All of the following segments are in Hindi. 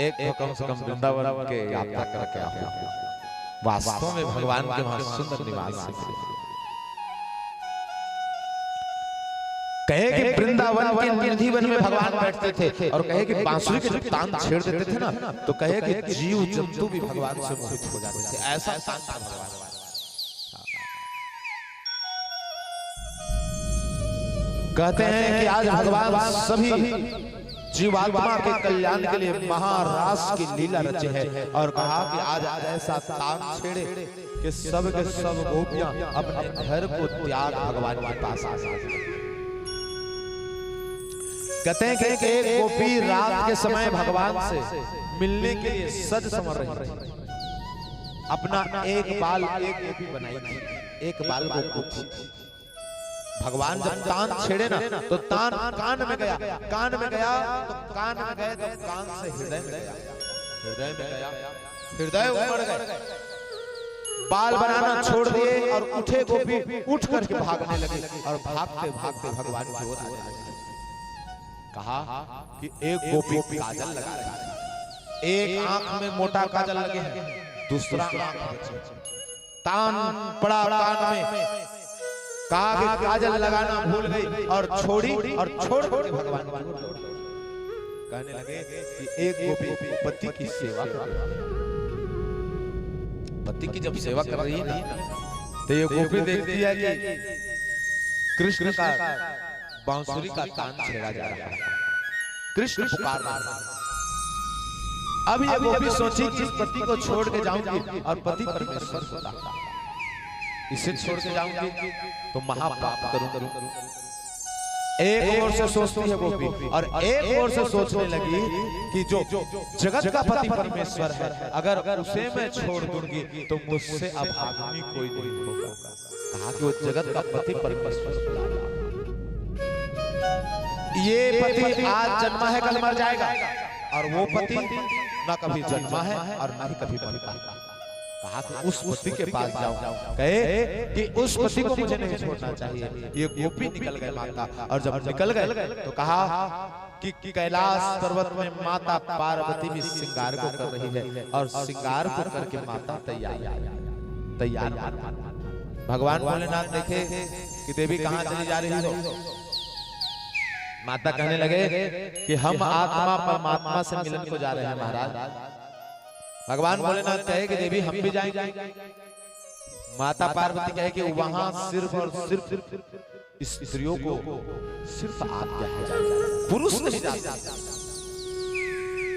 एक तो कम से कम वृंदावन के यात्रा करके आओ, वास्तव में भगवान के वहां सुंदर निवास है। कहे कि वृंदावन के निधि वन में भगवान बैठते थे और कहे कि बांसुरी के जब तान छेड़ देते थे ना तो कहे कि जीव जंतु भी भगवान से मोहित हो जाते थे, ऐसा तान था भगवान। कहते हैं कि आज भगवान सभी जीवात्मा के कल्याण के लिए महारास की लीला रचे है और कहा कि आज ऐसा तान छेड़े कि सब के सब गोपियां अपने घर को त्याग भगवान के पास आ जाए। कहते हैं कि एक गोपी रात के समय भगवान से मिलने के लिए सज संवर रही थी, अपना एक बाल एक गोपी बनाई थी, एक बाल वो गोपी। भगवान जब तान छेड़े ना तो तान कान में गया, कान में गया तो कान में गए तो कान से हृदय में गया, हृदय में गया, हृदय उमड़ गए। बाल बनाना छोड़ दिए और उठे गोपी उठ करके भागने लगे और भागते भागते भगवान की ओर आए। कहा कि एक गोपी काजल लगा रही है, एक आंख में मोटा काजल लगे हैं, दूसरा आंख तान पड़ा कान में। कहा कि काजल लगाना भूल गई और छोड़ी और छोड़ के भगवान की ओर दौड़ी। कहने लगे कि एक गोपी पति की सेवा कर रही है, पति की जब सेवा कर रही है ना तो ये गोपी देखती है कि कृष्ण का बांसुरी का तान छेड़ा जा रहा है, कृष्ण पुकार रहा है। अब ये गोपी सोची कि इस पति को छोड़ के जाऊंगी और पति परमेश्वर होता, इसे छोड़ के जाऊंगी तो महापाप करूंगा। एक ओर से सोचती है गोपी और एक ओर से सोचने लगी कि जो जगत का पति परमेश्वर है अगर उसे मैं छोड़ दूंगी तो मुझसे अब आदमी कोई नहीं होगा। कहा कि वो जगत का पति परमेश्वर, ये पति आज जन्मा है कल मर जाएगा और वो पति ना कभी जन्मा है और ना ही कभी मरता। कहा कि उस पति के पास जाओ, कहे कि उस पति को मुझे नहीं छोड़ना चाहिए। ये गोपी निकल गए माता, और जब निकल गए तो कहा कि कैलाश पर्वत में माता पार्वती भी श्रृंगार को कर रही है और श्रृंगार को करके माता तैयार। भगवान भोलेनाथ देखे कि देवी कहाँ चली जा रही हो। माता कहने लगे कि हम आत्मा परमात्मा से मिलन को जा रहे हैं महाराज। भगवान भोलेनाथ कहे कि देवी हम भी जाएंगे। माता पार्वती कहे कि वहां सिर्फ और सिर्फ स्त्रियों को सिर्फ आज्ञा है, पुरुष नहीं जा सकते।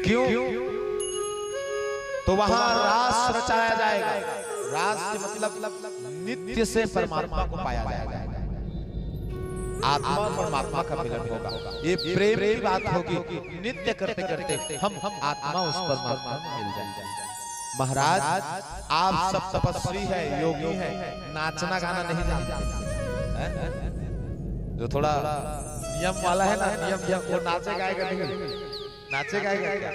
क्यों? तो वहां रास रचाया जाएगा। रास से मतलब नित्य से परमात्मा को पाया जाएगा, आत्मा और परमात्मा का मिलन होगा। ये प्रेम की बात होगी, नित्य करते करते हम आत्मा उस परमात्मा में मिल जाएंगे। महाराज आप सब तपस्वी है, योगी है, नाचना गाना नहीं जानते। जो थोड़ा नियम वाला है ना, नियम वो नाचे गाएगा नहीं, नाचे गाएगा क्या?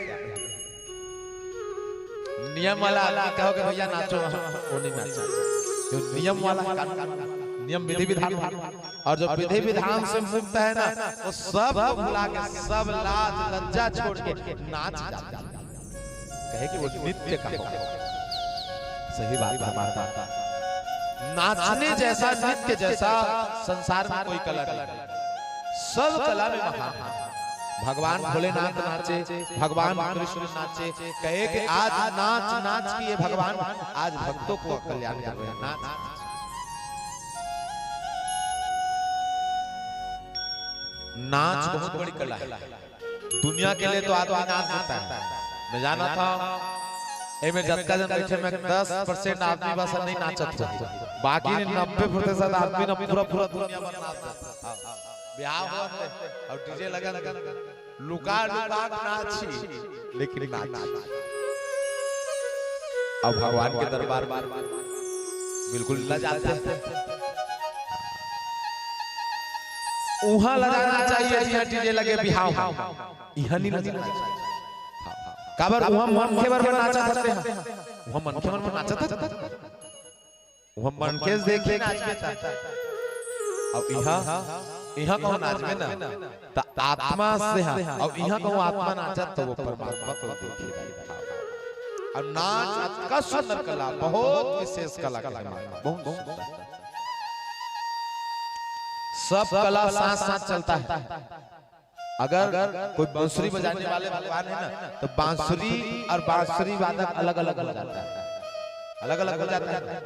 नियम वाला आदमी कहोगे भैया नाचो, वो नहीं नाचेगा। जो नियम वाला नियम विधि विधान, और जो विधि विधान से मुक्त है ना वो सब भुला के सब लाज लज्जा छोड़ के नाच जाता। कहे कि वो नित्य का होगा। सही बात है हमारा। नाचने जैसा नृत्य जैसा संसार में कोई कला नहीं, सब कला में महान है। भगवान भोलेनाथ नाचे, भगवान कृष्ण नाचे। कहे कि आज नाच नाच किए भगवान आज भक्तों को कल्याण कर रहे हैं। नाच नाच बहुत बड़ी कला है। दुनिया के लिए तो आदमी नाच देता है। मैं जाना था एमे जतका जन बैठे में 10% आदमी बस नहीं नाचत है, बाकी 90% आदमी ना पूरा दुनिया में नाचता। ब्याह हुआ और डीजे लगा लुका नाची, लेकिन नाच। अब भगवान के दरबार बिल्कुल लजाते हैं। उहाँ लगाना चाहिए जहाँ डीजे लगे बिहाव, यहाँ नहीं लगाना चाहिए। काबर उहाँ मन के बर नाचा करते हैं, उहाँ मन के बर नाचा था, उहाँ मन के देख के नाचते था। अब यहाँ यहाँ कहूँ नाचबे ना तो आत्मा से और यहाँ कहूँ आत्मा नाचत तो वो परमात्मा को देखिए। और नाच का सुंदर कला, बहुत विशेष कला का बहुत सब कला साथ साथ चलता है। अगर कोई बांसुरी बजाने वाले भगवान है ना तो बांसुरी और बांसुरी वादक अलग अलग हो जाता है, अलग अलग हो जाता है।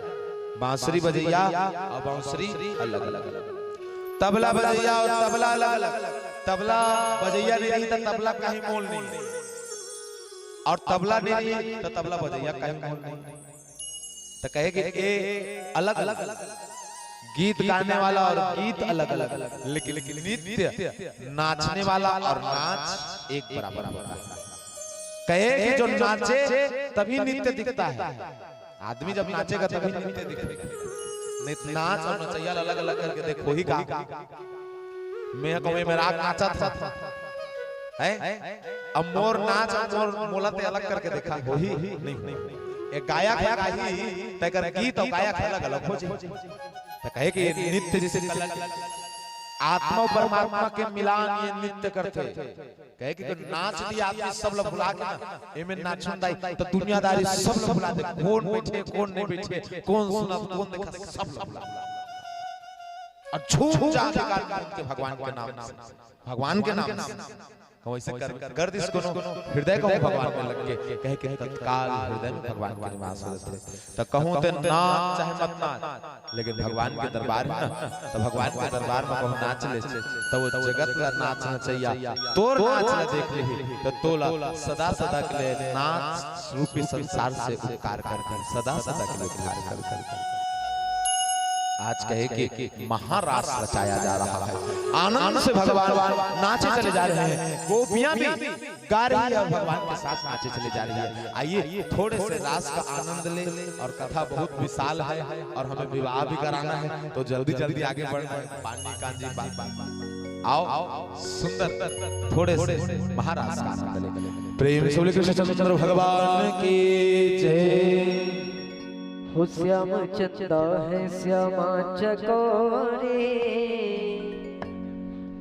बांसुरी बजैया और बांसुरी अलग अलग, तबला बजैया और तबला अलग अलग। तबला बजैया नहीं तो तबला कहीं मोल नहीं, और तबला नहीं तो तबला बजैया कहीं मोल नहीं। तो कहे कि अलग अलग गीत गाने वाला और गीत अलग अलग, लेकिन नृत्य नाचने वाला और नाच एक बराबर होता है। कहे कि जो नाचे तभी नृत्य दिखता है, आदमी जब नाचेगा तभी नृत्य दिखेगा। नाच और नचैया अलग अलग करके देखो ही का मैं कहूँ मेरा नाचा था है, अब मोर नाच और मोर मोलते अलग करके देखा वही नहीं। एक गायक है कहीं तकर गीत और गायक अलग अलग हो जाए। तो कहे कि नृत्य जैसे आत्मा और परमात्मा के मिलान ये नृत्य करते। कहे कि नाच दिया आदमी सब लोग भुला के ना एमे नाचन दाई तो दुनियादारी सब लोग भुला दे, कौन बैठे कौन नहीं बैठे, कौन सुना कौन देखा, सब लोग भुला और झूम जाके के भगवान के नाम से, भगवान के नाम से वैसे कर दिस को हृदय को भगवान में लग के कहे कि तत्काल हृदय में भगवान के निवास होते। तो कहूं तो नाच चाहे मत नाच, लेकिन भगवान के दरबार में ना तो भगवान के दरबार में कहूं नाच ले तो वो जगत का नाच नचैया तोर नाच ले देख ले तो तोला सदा सदा के लिए नाच रूपी संसार से उपकार कर सदा सदा के लिए उपकार कर। आज कहे कि महारास रचाया जा रहा है, आनंद से भगवान नाचे चले जा रहे हैं, गोपियां भी गा रही है और भगवान के साथ नाचे चले जा रही है। आइए थोड़े से रास का आनंद ले, और कथा बहुत विशाल है और हमें विवाह भी कराना है तो जल्दी जल्दी आगे बढ़ना है। पानी कांजी आओ सुंदर थोड़े से महारास का आनंद ले। प्रेम से बोले कृष्णचंद्र भगवान की जय। हो श्याम चंदा है श्यामा चकोरी,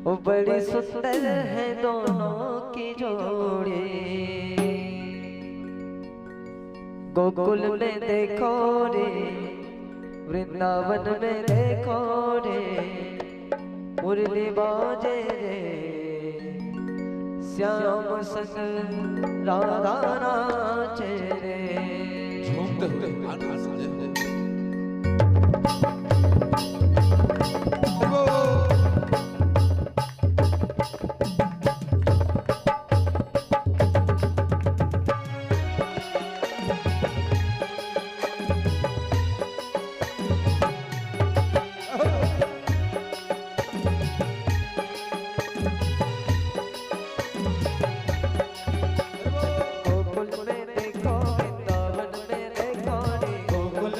वो बड़ी सुंदर है दोनों की जोड़ी। गोकुल में देखो रे, वृंदावन में देखो रे, मुरली बाजे रे, श्याम संग राधा नाचे रे। झूमते हुए गोकुल में देखो वृंदावन में देखो रे, गोकुल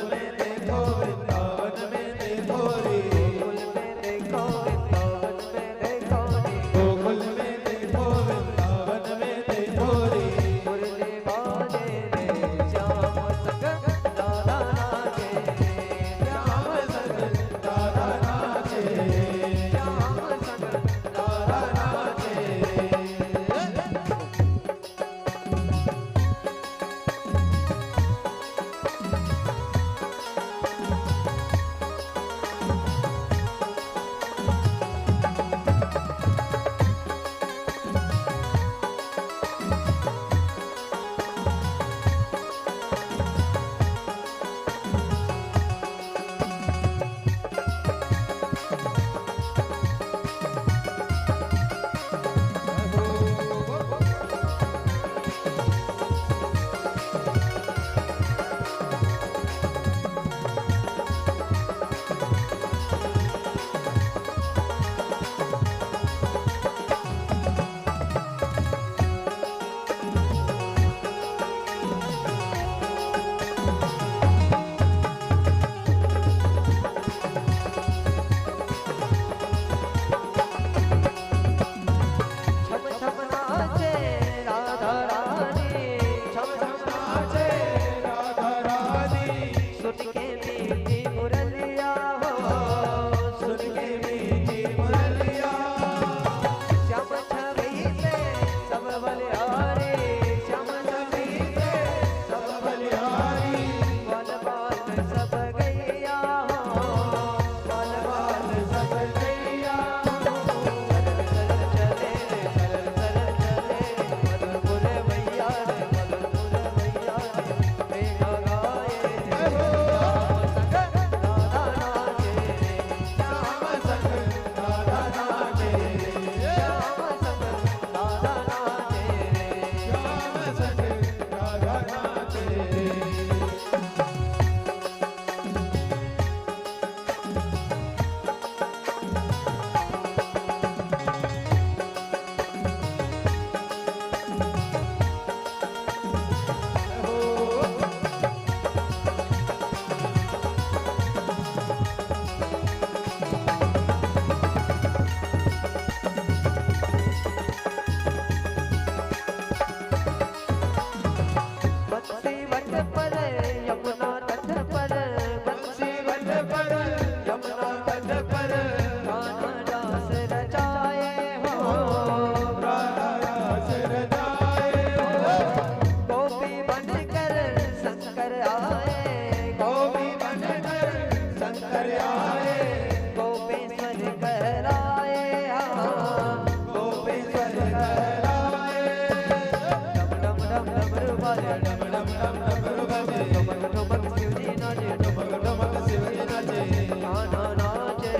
डमरू बाजे डम डम डम डमरू बाजे ठुमक ठुमक शिवजी नाचे ठुमक ठुमक शिवजी नाचे कान्हा नाचे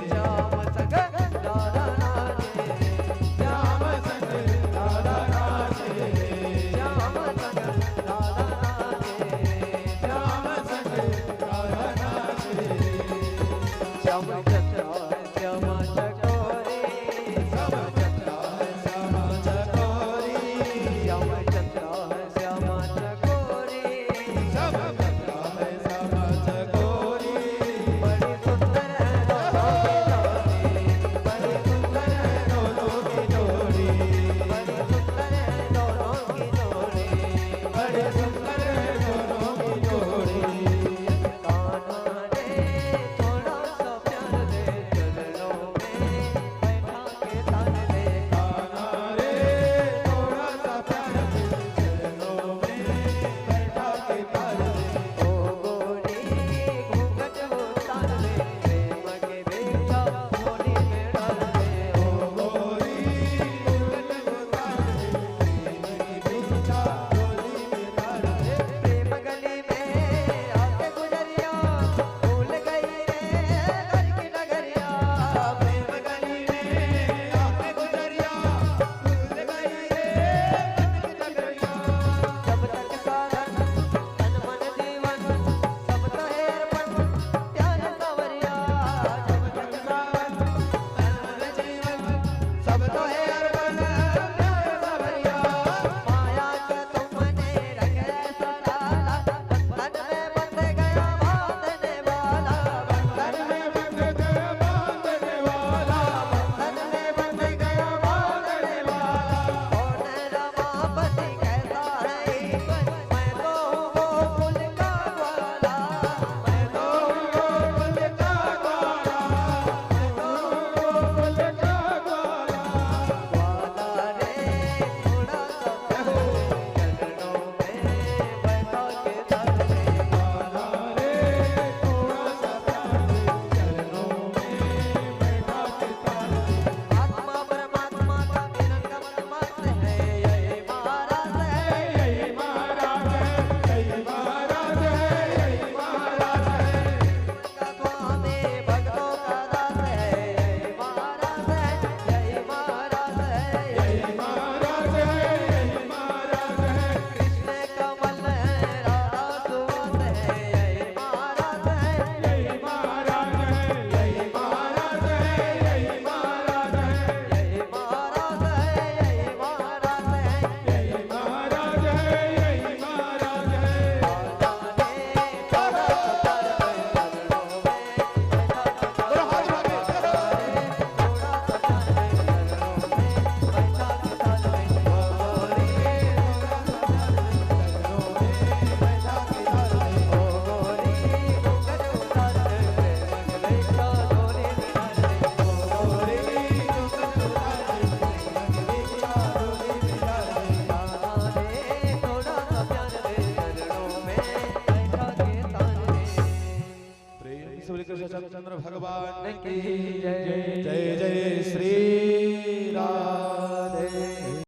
श्याम संग राधा नाचे श्याम संग राधा नाचे श्याम संग राधा नाचे श्याम संग राधा नाचे श्याम चक्रा है श्याम चकोरी श्याम चक्रा है श्याम चकोरी श्याम चक्रा है श्याम चकोरी श्याम चक्रा है श्याम चकोरी बड़ी सुंदर है दोनों की जोड़ी बड़ी सुंदर है दोनों की जोड़ी बड़ी सुंदर है दोनों की जोड़ी बड़ी सुंदर है दोनों की जोड़ी कान्हा रे थोड़ा सा प्यार दे चरणों में बैठा के तान दे कान्हा रे थोड़ा सा प्यार दे चरणों में बैठा के तान दे ओ गोरी घूंघट उतार दे प्रेम के बेटा झोली में डाल दे ओ गोरी घूंघट उतार दे प्रेम के बेटा झोली में डाल दे प्रेम गली में आके गुजरिया भूल गई रे घर की नगरिया प्रेम गली में आके गुजरिया भूल गई रे घर की नगरिया जब तक सावन तन मन जीवन सब तो है अर्पण प्यार सावरिया जब तक सावन तन मन जीवन सब तो है अर्पण प्यार सावरिया माया का तुमने रंग ऐसा डाला बंधन में बंध गया बांधने वाला बंधन में बंध गया बांधने वाला बंधन में बंध गया बांधने वाला कौन रमापति कैसा है ईश्वर मैं तो हूँ गोकुल का ग्वाला मैं तो हूँ गोकुल का ग्वाला मैं तो हूँ गोकुल का ग्वाला ग्वाला रे थोड़ा सा प्यार दे चरणों में बैठा के तान दे ग्वाला रे थोड़ा सा प्यार दे चरणों में बैठा के तान दे आत्मा परमात्मा का निरंतर मत है यही महाराज है यही महाराज है यही महाराज है यही महाराज है का स्वामी भक्तों का दास है यही महाराज है यही महाराज है यही महाराज है यही महाराज है कृष्ण कमल है राधा सुवंत है यही महाराज है यही महाराज है यही महाराज है यही महाराज है यही महाराज है यही महाराज है यही महाराज है यही महाराज है जाने थोड़ा सा प्यार दे चरणों में बैठा के तान दे थोड़ा सा प्यार दे चरणों में बैठा के तान दे ओ गोरी थोड़ा सा प्यार दे चरणों में बैठा के तान दे ओ गोरी घूंघट उतार दे प्रेम के बेटा झोली में डाल दे ओ गोरी घूंघट उतार दे प्रेम के बेटा झोली में डाल दे कान्हा रे थोड़ा सा प्यार दे चरणों में बैठा के तान दे प्रेम से बोलिए कृष्ण चंद्र भगवान की जय जय जय